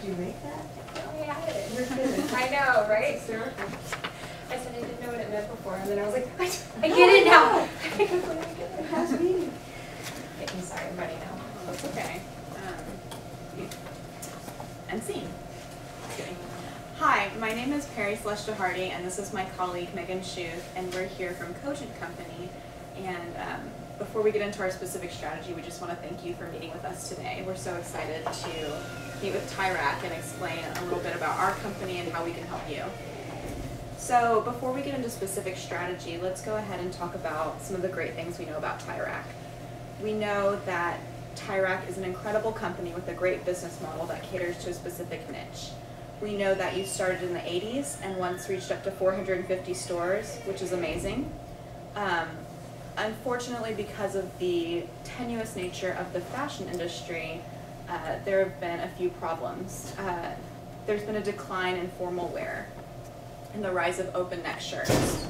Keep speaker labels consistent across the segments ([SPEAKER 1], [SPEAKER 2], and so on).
[SPEAKER 1] you make that?
[SPEAKER 2] Oh, we had it.
[SPEAKER 1] You're kidding.
[SPEAKER 2] I know, right?
[SPEAKER 1] It's hysterical.
[SPEAKER 2] I said I didn't know what it meant before, and then I was like, I get it now. I completely get
[SPEAKER 1] It
[SPEAKER 2] it.
[SPEAKER 1] has meaning.
[SPEAKER 2] I'm sorry, I'm ready now.
[SPEAKER 3] That's okay. And scene. Hi, my name is Perry Celeste Hardy, and this is my colleague Megan Schuth, and we're here from Cogent Company. And before we get into our specific strategy, we just want to thank you for meeting with us today. We're so excited to meet with Tyrac and explain a little bit about our company and how we can help you. So before we get into specific strategy, let's go ahead and talk about some of the great things we know about Tyrac. We know that Tyrac is an incredible company with a great business model that caters to a specific niche. We know that you started in the 80s and once reached up to 450 stores, which is amazing. Unfortunately, because of the tenuous nature of the fashion industry, there have been a few problems. There's been a decline in formal wear and the rise of open neck shirts.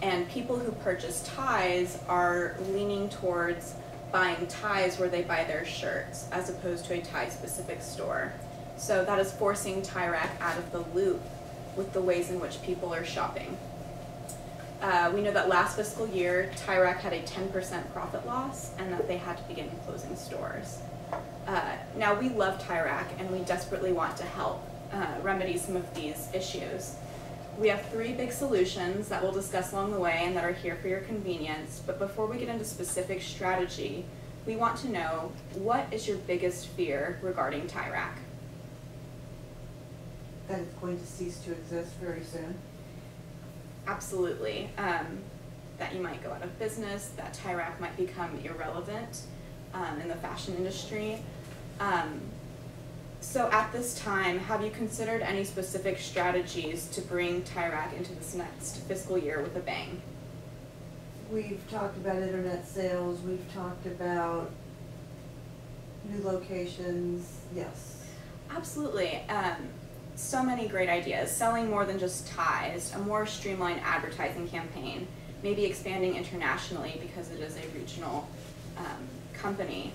[SPEAKER 3] And people who purchase ties are leaning towards buying ties where they buy their shirts as opposed to a tie-specific store. So that is forcing Tyrac out of the loop with the ways in which people are shopping. We know that last fiscal year, Tyrac had a 10% profit loss and that they had to begin closing stores. Now we love Tyrac and we desperately want to help remedy some of these issues. We have 3 big solutions that we'll discuss along the way and that are here for your convenience, but before we get into specific strategy, we want to know, what is your biggest fear regarding Tyrac?
[SPEAKER 1] That it's going to cease to exist very soon.
[SPEAKER 3] Absolutely. That you might go out of business, that Tyrac might become irrelevant in the fashion industry. So at this time, have you considered any specific strategies to bring Tyrac into this next fiscal year with a bang?
[SPEAKER 1] We've talked about internet sales, we've talked about new locations, yes.
[SPEAKER 3] Absolutely. So many great ideas. Selling more than just ties, a more streamlined advertising campaign, maybe expanding internationally because it is a regional company.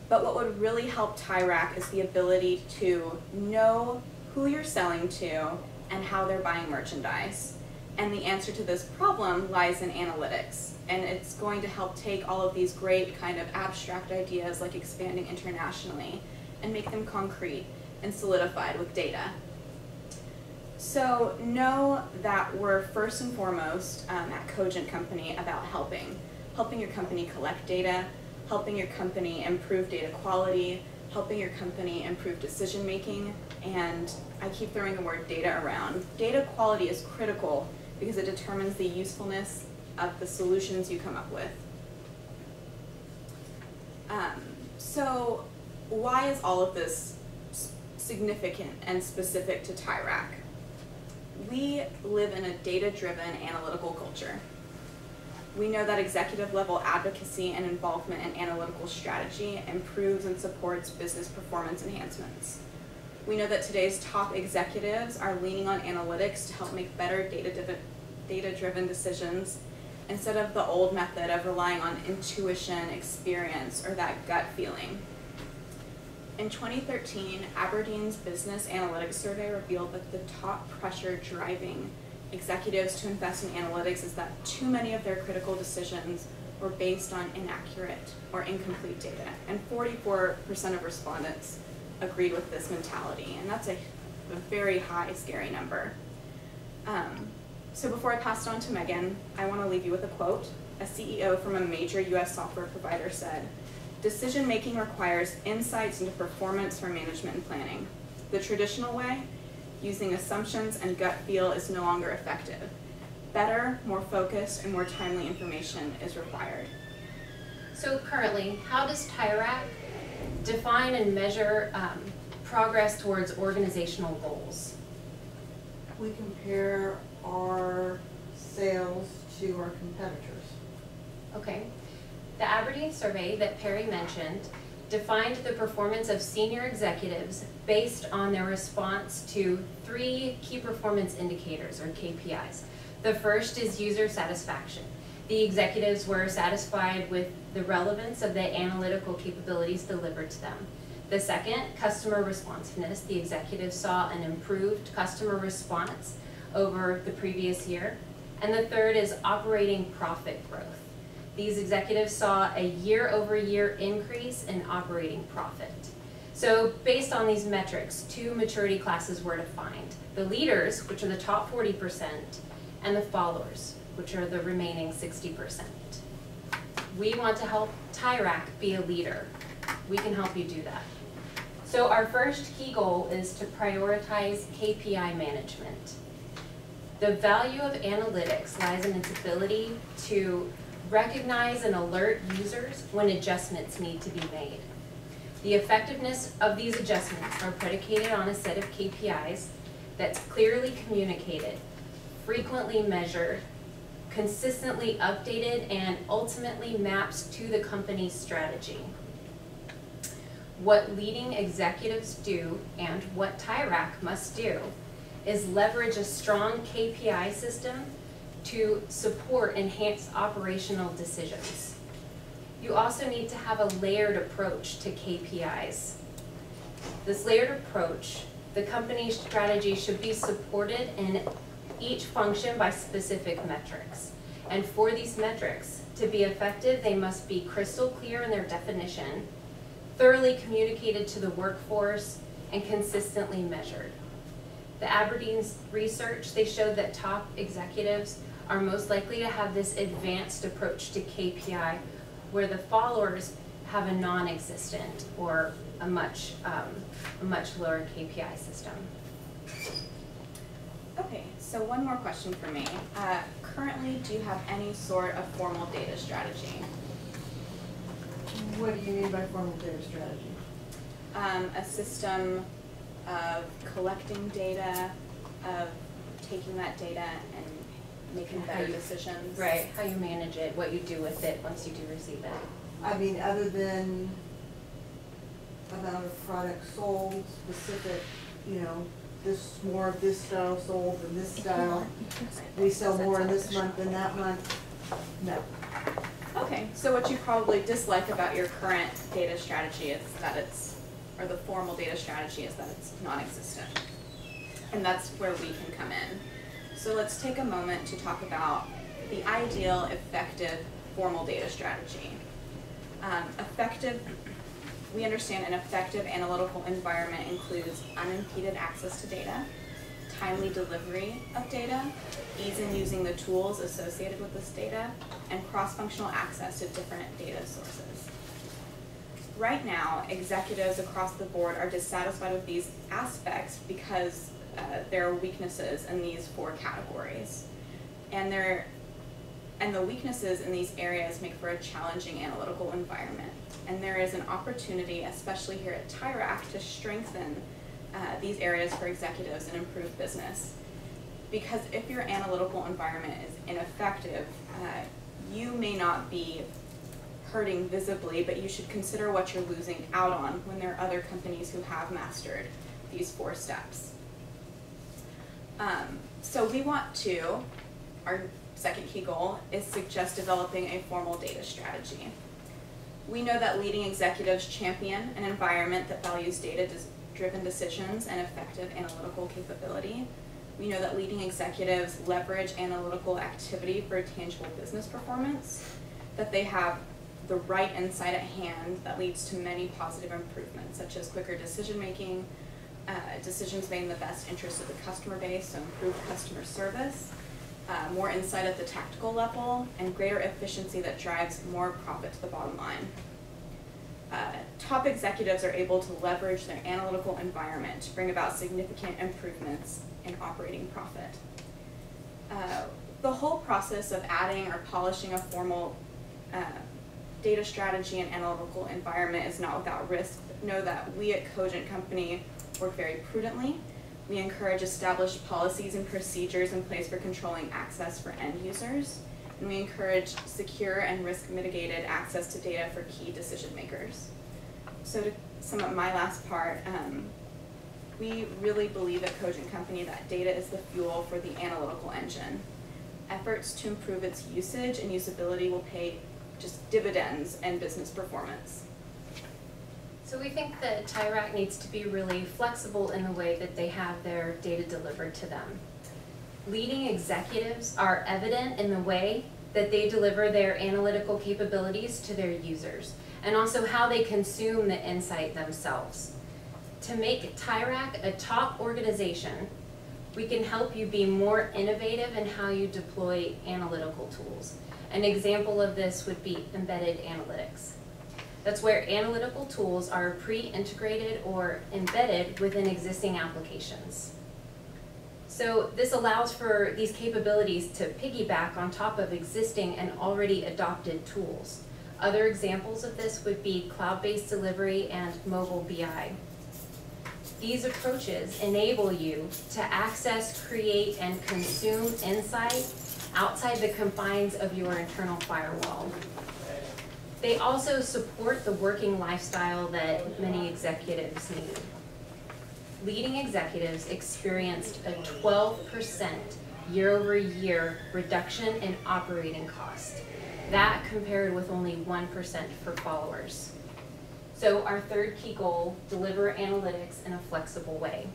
[SPEAKER 3] But what would really help Tyrac is the ability to know who you're selling to and how they're buying merchandise. And the answer to this problem lies in analytics. And it's going to help take all of these great kind of abstract ideas like expanding internationally and make them concrete and solidified with data. So know that we're first and foremost at Cogent Company about helping your company collect data, helping your company improve data quality, helping your company improve decision making, and I keep throwing the word data around. Data quality is critical because it determines the usefulness of the solutions you come up with. So why is all of this significant and specific to Tyrac? We live in a data-driven analytical culture. We know that executive level advocacy and involvement in analytical strategy improves and supports business performance enhancements. We know that today's top executives are leaning on analytics to help make better data-driven decisions instead of the old method of relying on intuition, experience, or that gut feeling. In 2013, Aberdeen's Business Analytics Survey revealed that the top pressure driving executives to invest in analytics is that too many of their critical decisions were based on inaccurate or incomplete data. And 44% of respondents agreed with this mentality. And that's a very high, scary number. So before I pass it on to Megan, I want to leave you with a quote. A CEO from a major US software provider said, "Decision making requires insights into performance for management and planning. The traditional way, using assumptions and gut feel, is no longer effective. Better, more focused, and more timely information is required."
[SPEAKER 2] So currently, how does Tyrac define and measure progress towards organizational goals?
[SPEAKER 1] We compare our sales to our competitors.
[SPEAKER 2] Okay. The Aberdeen survey that Perry mentioned defined the performance of senior executives based on their response to 3 key performance indicators, or KPIs. The first is user satisfaction. The executives were satisfied with the relevance of the analytical capabilities delivered to them. The second, customer responsiveness. The executives saw an improved customer response over the previous year. And the third is operating profit growth. These executives saw a year-over-year increase in operating profit. So based on these metrics, 2 maturity classes were defined. The leaders, which are the top 40%, and the followers, which are the remaining 60%. We want to help TIRAC be a leader. We can help you do that. So our first key goal is to prioritize KPI management. The value of analytics lies in its ability to recognize and alert users when adjustments need to be made. The effectiveness of these adjustments are predicated on a set of KPIs that's clearly communicated, frequently measured, consistently updated, and ultimately maps to the company's strategy. What leading executives do and what TIRAC must do is leverage a strong KPI system to support enhanced operational decisions. You also need to have a layered approach to KPIs. This layered approach, the company's strategy should be supported in each function by specific metrics. And for these metrics to be effective, they must be crystal clear in their definition, thoroughly communicated to the workforce, and consistently measured. The Aberdeen's research, they showed that top executives are most likely to have this advanced approach to KPI, where the followers have a non-existent or a much lower KPI system.
[SPEAKER 3] Okay, so one more question for me. Currently, do you have any sort of formal data strategy?
[SPEAKER 1] What do you mean by formal data strategy?
[SPEAKER 3] A system of collecting data, of taking that data and making better decisions.
[SPEAKER 2] Right, how you manage it, what you do with it once you do receive it.
[SPEAKER 1] I mean, other than amount of product sold, specific, you know, this more of this style sold than this style. We sell more in this month than that month. No.
[SPEAKER 3] Okay, so what you probably dislike about your current data strategy is that or the formal data strategy is that it's non-existent. And that's where we can come in. So let's take a moment to talk about the ideal, effective, formal data strategy. We understand an effective analytical environment includes unimpeded access to data, timely delivery of data, ease in using the tools associated with this data, and cross-functional access to different data sources. Right now, executives across the board are dissatisfied with these aspects because there are weaknesses in these 4 categories. And the weaknesses in these areas make for a challenging analytical environment. And there is an opportunity, especially here at TIRAC, to strengthen these areas for executives and improve business. Because if your analytical environment is ineffective, you may not be hurting visibly, but you should consider what you're losing out on when there are other companies who have mastered these 4 steps. So we want to, our second key goal is suggest developing a formal data strategy. We know that leading executives champion an environment that values data-driven decisions and effective analytical capability. We know that leading executives leverage analytical activity for tangible business performance, that they have the right insight at hand that leads to many positive improvements, such as quicker decision-making, decisions made in the best interest of the customer base, so improved customer service, more insight at the tactical level, and greater efficiency that drives more profit to the bottom line. Top executives are able to leverage their analytical environment to bring about significant improvements in operating profit. The whole process of adding or polishing a formal data strategy and analytical environment is not without risk. Know that we at Cogent Company work very prudently. We encourage established policies and procedures in place for controlling access for end users, and we encourage secure and risk-mitigated access to data for key decision makers. So to sum up my last part, we really believe at Cogent Company that data is the fuel for the analytical engine. Efforts to improve its usage and usability will pay just dividends in business performance.
[SPEAKER 2] So we think that TIRAC needs to be really flexible in the way that they have their data delivered to them. Leading executives are evident in the way that they deliver their analytical capabilities to their users, and also how they consume the insight themselves. To make TIRAC a top organization, we can help you be more innovative in how you deploy analytical tools. An example of this would be embedded analytics. That's where analytical tools are pre-integrated or embedded within existing applications. So this allows for these capabilities to piggyback on top of existing and already adopted tools. Other examples of this would be cloud-based delivery and mobile BI. These approaches enable you to access, create, and consume insight outside the confines of your internal firewall. They also support the working lifestyle that many executives need. Leading executives experienced a 12% year-over-year reduction in operating cost. That compared with only 1% for followers. So our third key goal, deliver analytics in a flexible way.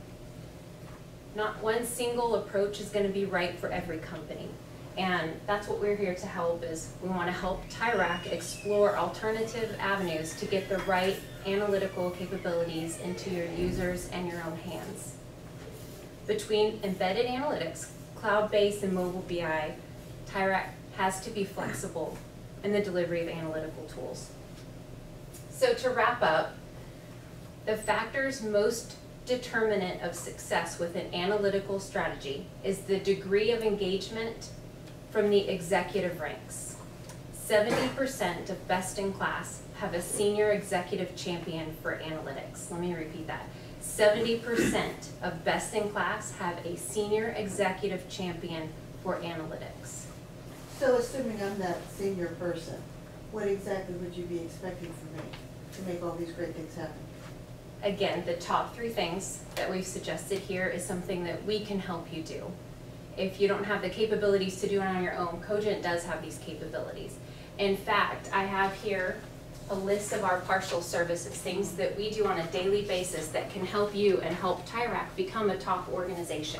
[SPEAKER 2] Not one single approach is going to be right for every company. And that's what we're here to help is we want to help TIRAC explore alternative avenues to get the right analytical capabilities into your users and your own hands. Between embedded analytics, cloud-based and mobile BI, TIRAC has to be flexible in the delivery of analytical tools. So to wrap up, the factors most determinant of success with an analytical strategy is the degree of engagement from the executive ranks. 70% of best in class have a senior executive champion for analytics. Let me repeat that. 70% of best in class have a senior executive champion for analytics.
[SPEAKER 1] So assuming I'm that senior person, what exactly would you be expecting from me to make all these great things happen?
[SPEAKER 2] Again, the top 3 things that we've suggested here is something that we can help you do. If you don't have the capabilities to do it on your own, Cogent does have these capabilities. In fact, I have here a list of our partial services, things that we do on a daily basis that can help you and help TIRAC become a top organization.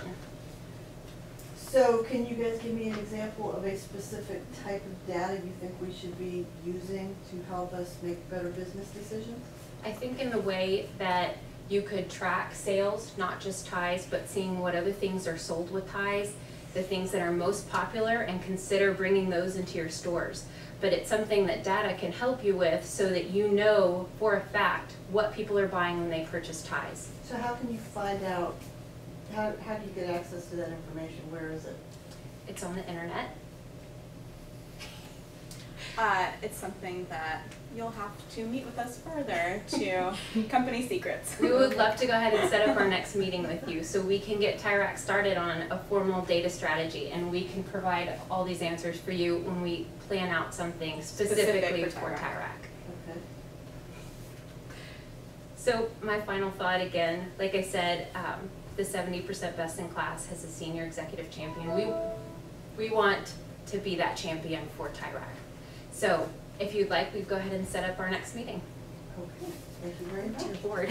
[SPEAKER 1] So can you guys give me an example of a specific type of data you think we should be using to help us make better business decisions?
[SPEAKER 2] I think in the way that you could track sales, not just ties, but seeing what other things are sold with ties, the things that are most popular, and consider bringing those into your stores. But it's something that data can help you with so that you know for a fact what people are buying when they purchase ties.
[SPEAKER 1] So how can you find out, how do you get access to that information? Where is it?
[SPEAKER 2] It's on the internet.
[SPEAKER 3] It's something that you'll have to meet with us further to company secrets.
[SPEAKER 2] We would love to go ahead and set up our next meeting with you so we can get TIRAC started on a formal data strategy, and we can provide all these answers for you when we plan out something specifically for TIRAC.
[SPEAKER 1] Okay.
[SPEAKER 2] So my final thought again, like I said, the 70% best in class has a senior executive champion. We want to be that champion for TIRAC. So if you'd like, we'd go ahead and set up our next meeting.
[SPEAKER 1] Okay, thank you very much.
[SPEAKER 2] To your board.